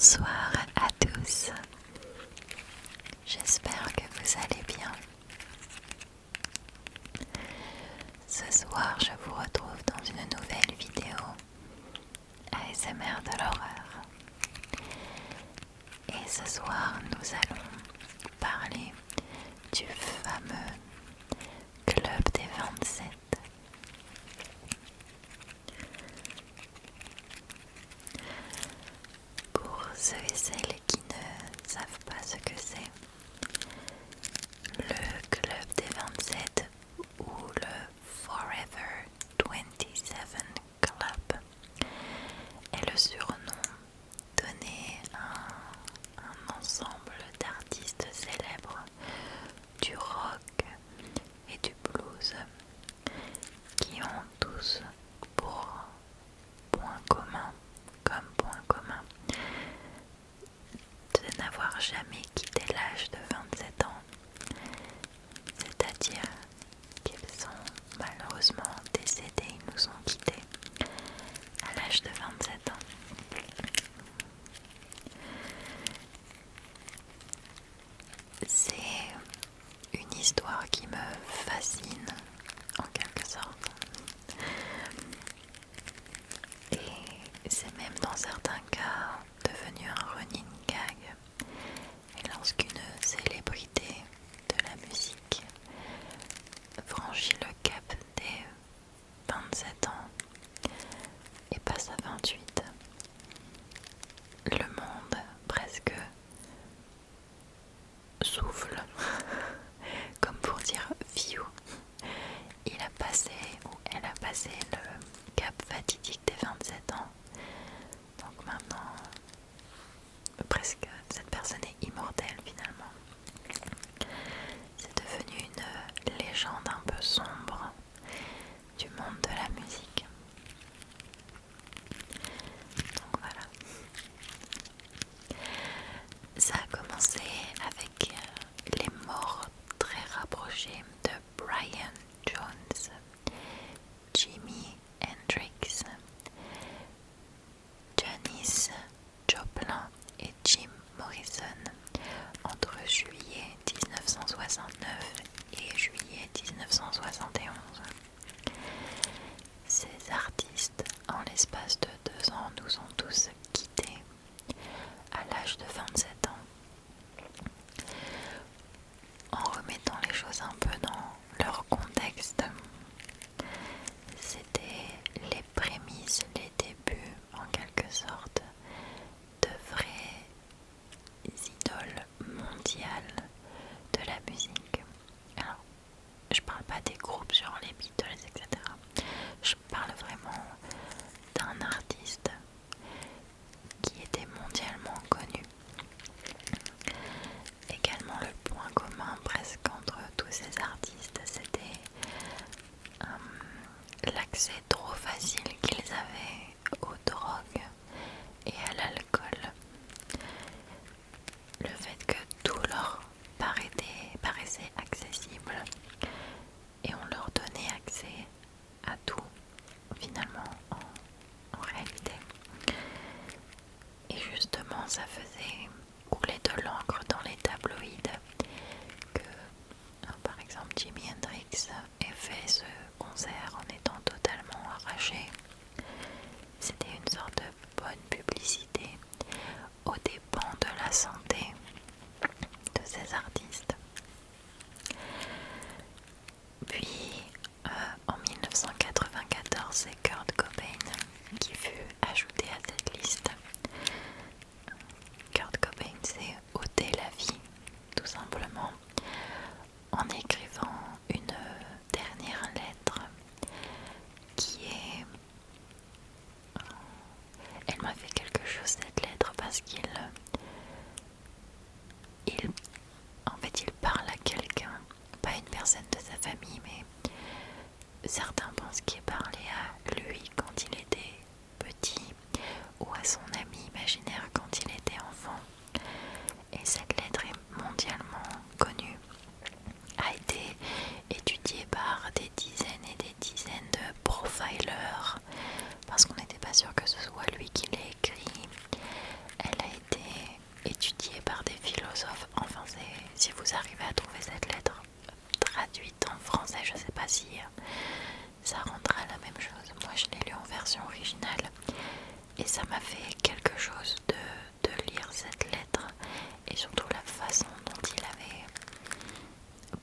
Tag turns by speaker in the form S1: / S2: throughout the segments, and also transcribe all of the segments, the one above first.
S1: Bonsoir à tous, j'espère que vous allez bien. Ce soir, je vous retrouve dans une nouvelle vidéo ASMR de l'horreur. Et ce soir, nous allons parler du fameux Club des 27. Pour ceux et celles qui ne savent pas ce que c'est, le Club des 27 ou le Forever 27 Club est le surnom donné à un ensemble d'artistes célèbres du rock et du blues qui ont tous pour point commun, de n'avoir jamais quitté l'âge de 27 ans, c'est-à-dire qu'ils sont malheureusement décédés, ils nous ont quittés à l'âge de 27 ans. C'est une histoire qui me fascine en quelque sorte. Et c'est même dans certains cas devenu un running gag. Et lorsqu'une célébrité de la musique franchit le cap des 27 ans et passe à 28, le monde presque souffle, comme pour dire vieux. Il a passé ou elle a passé le cap fatidique des 27 ans. Donc maintenant, presque, cette personne est immortelle finalement. C'est devenu une légende un peu sombre du monde de la musique. Donc voilà. Ça a commencé avec les morts très rapprochés de Brian Jones, Jimi Hendrix, Janis Joplin et Jim Morrison entre juillet 1969 et juillet 1971. Ces artistes, en l'espace de 2 ans, nous ont tous quittés à l'âge de 27 ans. En remettant les choses un peu dans leur contexte, c'était les prémices, les débuts en quelque sorte de vraies idoles mondiales de la musique. Alors, je parle pas des groupes genre les Beatles, etc. Je parle vraiment d'un artiste qui était mondialement connu. Également, le point commun presque entre tous ces artistes, c'était l'accès trop facile qu'ils avaient aux drogues et à l'alcool. Le fait que tout leur paraissait accessible et on leur donnait accès à tout finalement en réalité. Et justement ça faisait couler de l'encre dans les tabloïds que par exemple Jimi Hendrix ait fait ce concert en étant totalement arraché. C'était une sorte de bonne publicité aux dépens de la santé de ces artistes. Puis en 1994, c'est Kurt Cobain qui fut ajouté à cette liste. Kurt Cobain s'est ôté la vie tout simplement en écrivant une dernière lettre qui est... Elle m'a fait quelque chose cette lettre parce en fait il parle à quelqu'un, pas une personne de sa famille, mais certains pensent qu'il parlait à lui quand il était petit ou à son ami imaginaire quand il était enfant. Et cette lettre est mondialement connue, a été étudiée par des dizaines et des dizaines de profilers parce qu'on n'était pas sûr que ce soit lui qui l'ait écrit. Elle a été aussi, ça rendra la même chose. Moi je l'ai lu en version originale et ça m'a fait quelque chose de lire cette lettre et surtout la façon dont il avait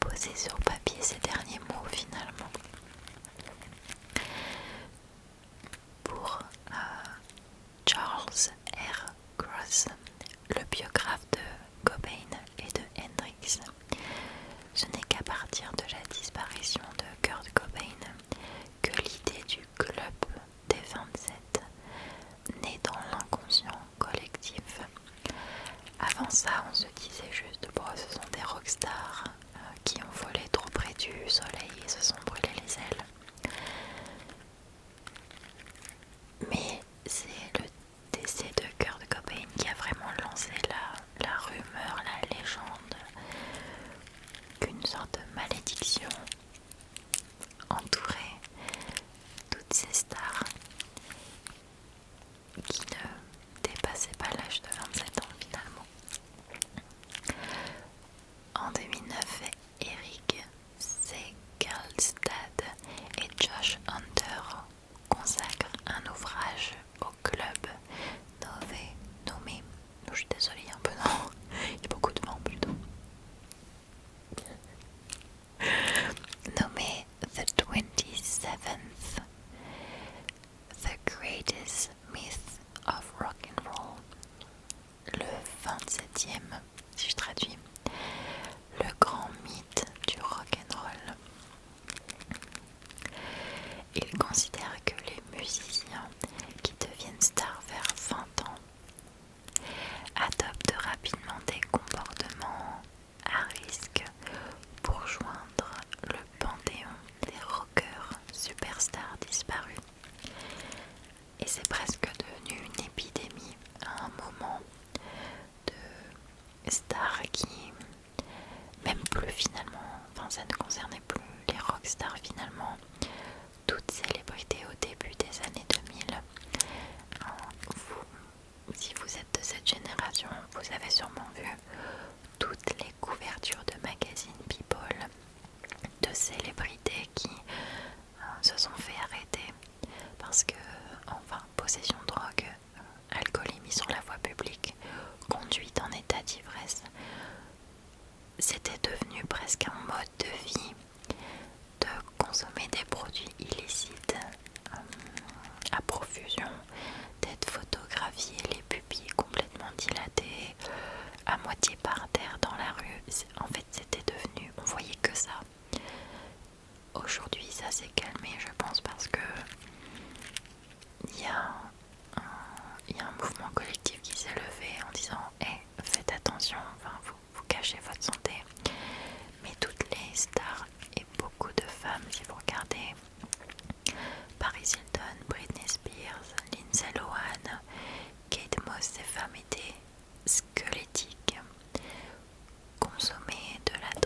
S1: posé sur papier ces derniers mots finalement. Pour Charles R. Cross, le biographe de Cobain et de Hendrix, ce n'est qu'à partir de la disparition de Kurt Cobain que l'idée du club des 27 naît dans l'inconscient collectif. Avant ça, on se disait juste, bon, ce sont des rockstars qui ont volé trop près du soleil et se sont brûlés les ailes. Mais c'est le décès de Kurt Cobain qui a vraiment lancé la rumeur, la légende, qu'une sorte de malédiction entourait toutes ces stars qui ne dépassaient pas l'âge de 27 ans finalement. En 2009, Eric Segalstad et Josh Hunter consacrent un ouvrage au club nommé, je suis désolée, il y a un peu non, il y a beaucoup de vent plutôt, nommé The 27th, The Greatest Myth of Rock and Roll, le 27e, si je traduis, le grand mythe du rock'n'roll. Il considère que les musiciens qui deviennent stars vers 20 ans adoptent rapidement des comportements à risque pour joindre le panthéon des rockers superstars disparus. Et c'est presque devenu une épidémie à un moment de stars qui, même plus finalement, enfin ça ne concernait plus les rockstars finalement, toute célébrité au début des années 2000. Si vous êtes de cette génération, vous avez sûrement vu toutes les couvertures de magazines People de célébrités qui se sont fait arrêter parce que, enfin, possession de drogue, alcoolémie sur la voie publique, conduite en état d'ivresse, c'était devenu presque un mode de vie de consommer des produits illicites à profusion, d'être photographié, les pupilles complètement dilatées, à moitié par terre dans la rue. En fait, c'était devenu, on voyait que ça. Aujourd'hui, ça s'est calmé, je pense, parce que il y a un mouvement collectif qui s'est levé en disant hey, faites attention, enfin, vous cachez votre santé. Mais toutes les stars et beaucoup de femmes, si vous regardez Paris Hilton, Britney Spears, Lindsay Lohan, Kate Moss, ces femmes étaient squelettiques, consommaient de la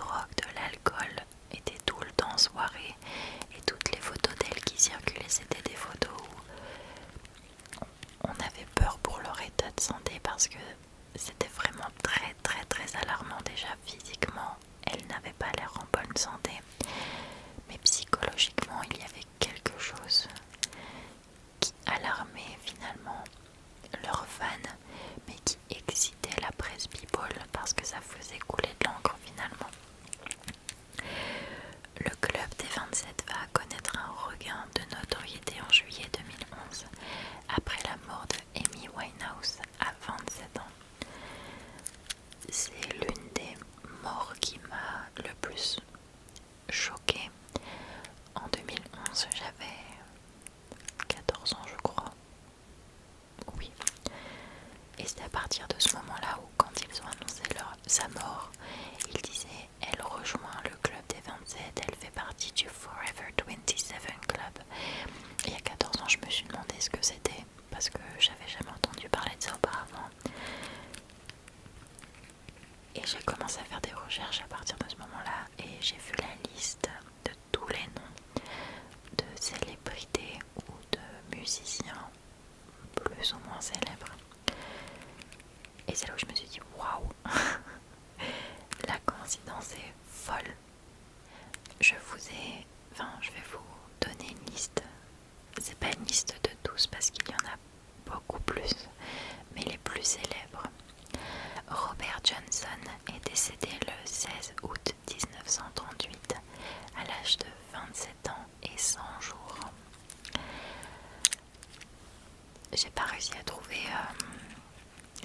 S1: j'ai pas réussi à trouver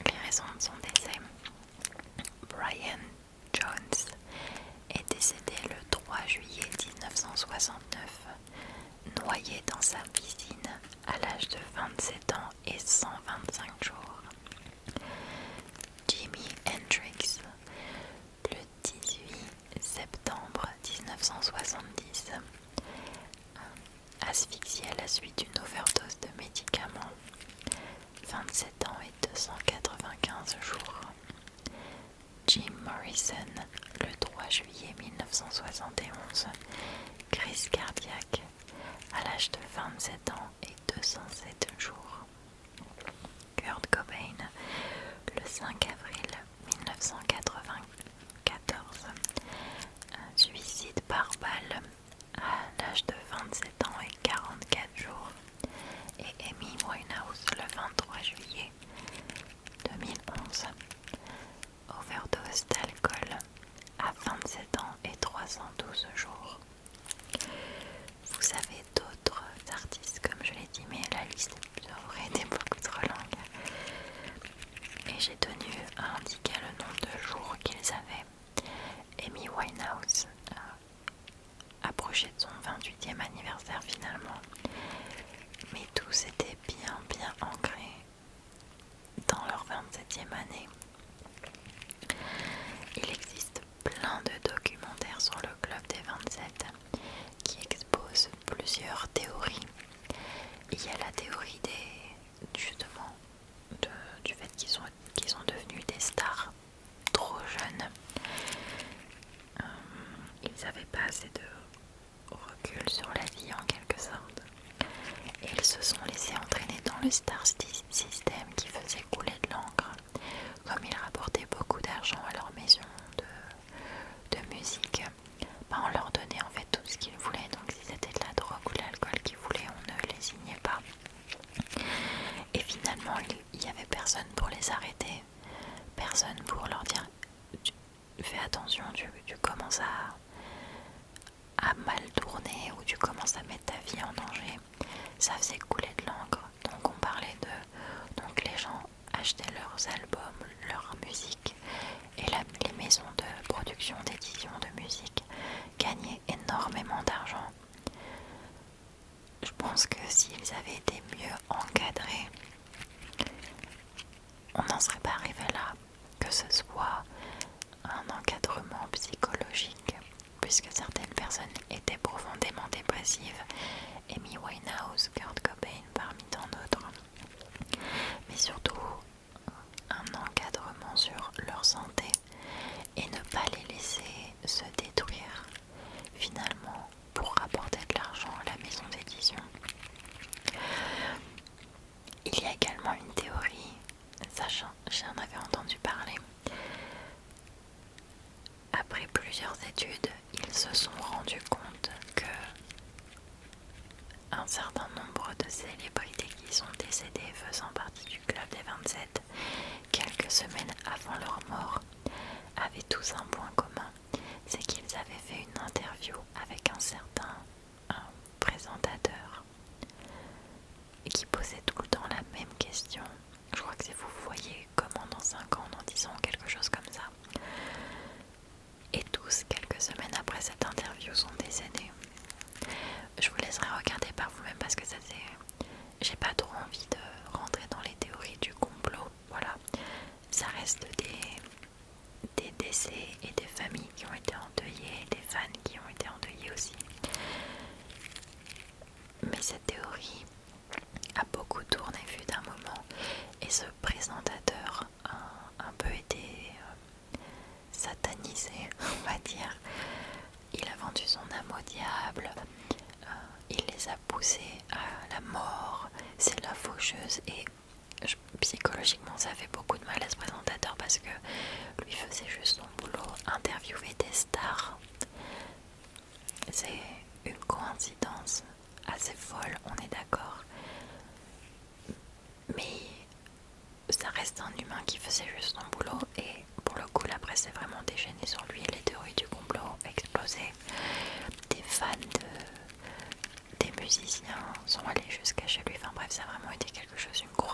S1: les raisons de son décès. Brian Jones est décédé le 3 juillet 1969, noyé dans sa piscine à l'âge de 27 ans et 125 jours. Jimi Hendrix, le 18 septembre 1970, asphyxié à la suite d'une overdose de médicaments, 27 ans et 295 jours. Jim Morrison, le 3 juillet 1971, crise cardiaque à l'âge de 27 ans et 207 jours. Kurt Cobain, le 5 avril 1994, un suicide par balle à l'âge de 27 ans et 44 jours. Et Amy Winehouse, le 23 juillet 2011, overdose d'alcool à 27 ans et 312 jours. Vous avez d'autres artistes, comme je l'ai dit, mais la liste aurait été beaucoup trop longue. Et j'ai tenu à indiquer le nombre de jours qu'ils avaient. Amy Winehouse approchait de son 28e anniversaire finalement, mais tous étaient bien ancrés dans leur 27e année. Il existe plein de documentaires sur le Club des 27 qui exposent plusieurs théories. Il y a la théorie justement du fait qu'ils sont devenus des stars trop jeunes. Ils n'avaient pas assez de recul sur la vie en quelque sorte. Et ils se sont laissés entraîner dans le star system qui faisait couler de l'encre. Comme ils rapportaient beaucoup d'argent à leur maison de musique, on leur donnait en fait tout ce qu'ils voulaient. Donc si c'était de la drogue ou de l'alcool qu'ils voulaient, on ne les signait pas. Et finalement, il n'y avait personne pour les arrêter, personne pour leur dire fais attention, tu commences à mal tourner ou tu commences à mettre ta vie en danger. Ça faisait couler de l'encre. Donc on parlait donc les gens achetaient leurs albums, leur musique, et les maisons de production, d'édition de musique gagnaient énormément d'argent. Je pense que s'ils avaient été mieux encadrés, on n'en serait pas arrivé là, que ce soit un encadrement psychologique, puisque certaines personnes étaient profondément dépressives, Amy Winehouse, Kurt Cobain parmi tant d'autres, mais surtout un encadrement sur leur santé et ne pas les laisser se détruire finalement pour rapporter de l'argent à la maison d'édition. Il y a également une théorie, ça j'en avais entendu parler. Après plusieurs études, ils se sont rendus compte que un certain nombre de célébrités qui sont décédées faisant partie du Club des 27 quelques semaines avant leur mort avaient tous un point commun, c'est qu'ils avaient fait une interview avec un certain présentateur qui posait tout le temps la même question. Je crois que c'est vous voyez comment dans 5 ans, dans 10 ans, quelque chose comme ça. Et tous, quelques semaines après cette interview, sont décédés. Je vous laisserai regarder par vous-même parce que ça c'est... J'ai pas trop envie de rentrer dans les théories du complot. Voilà, ça reste des décès et des familles qui ont été endeuillées, des fans qui ont été endeuillés aussi. Mais cette théorie a beaucoup tourné vu d'un moment et ce présentateur a un peu été satanisé, on va dire. Il a vendu son âme au diable, il les a poussés à la mort, c'est la faucheuse. Et psychologiquement ça fait beaucoup de mal à ce présentateur parce que lui faisait juste son boulot, interviewer des stars. C'est une coïncidence assez folle, on est d'accord, mais ça reste un humain qui faisait juste son boulot. Et pour le coup la presse s'est vraiment déchaînée sur lui et les théories du complot ont explosé. Des fans des musiciens sont allés jusqu'à chez lui, enfin bref, ça a vraiment été quelque chose, une grosse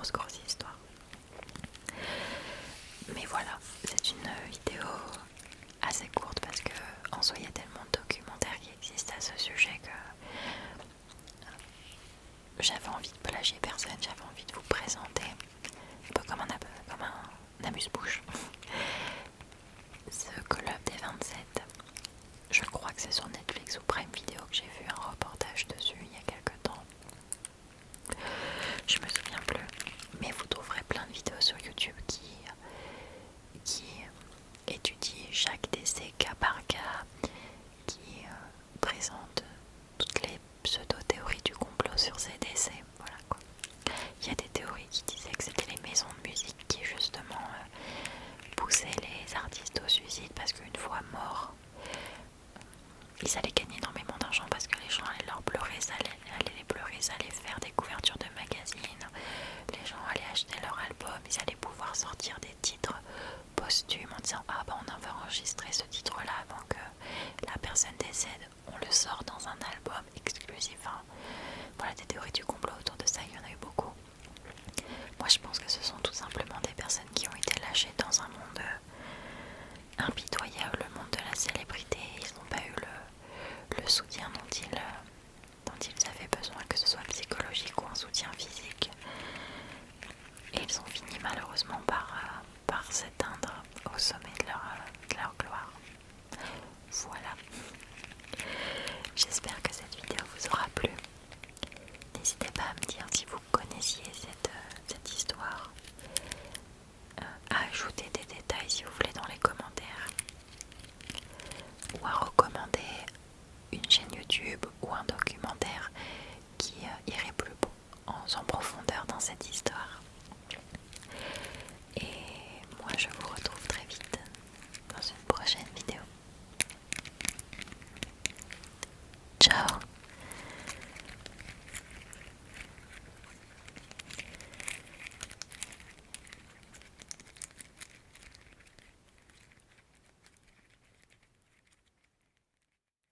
S1: ils allaient gagner énormément d'argent parce que les gens allaient leur pleurer, ça allaient les pleurer, ça allait faire des couvertures de magazines, les gens allaient acheter leur album, ils allaient pouvoir sortir des titres posthumes en disant ah bah on avait enregistré ce titre là avant que la personne décède, on le sort dans un album exclusif. Enfin, voilà, des théories du complot autour de ça, il y en a eu beaucoup. Moi je pense que ce sont tout simplement des personnes qui ont été lâchées dans un monde impitoyable, le monde de la célébrité. Ils n'ont pas eu le soutien dont ils avaient besoin, que ce soit psychologique ou un soutien physique. Et ils ont fini malheureusement par s'éteindre au sommet de leur gloire. Voilà. J'espère que cette vidéo vous aura plu. N'hésitez pas à me dire si vous connaissiez cette histoire, à ajouter des détails si vous voulez dans les commentaires, ou à recommander une chaîne YouTube ou un documentaire qui irait plus en profondeur dans cette histoire. Et moi je vous retrouve très vite dans une prochaine vidéo. Ciao!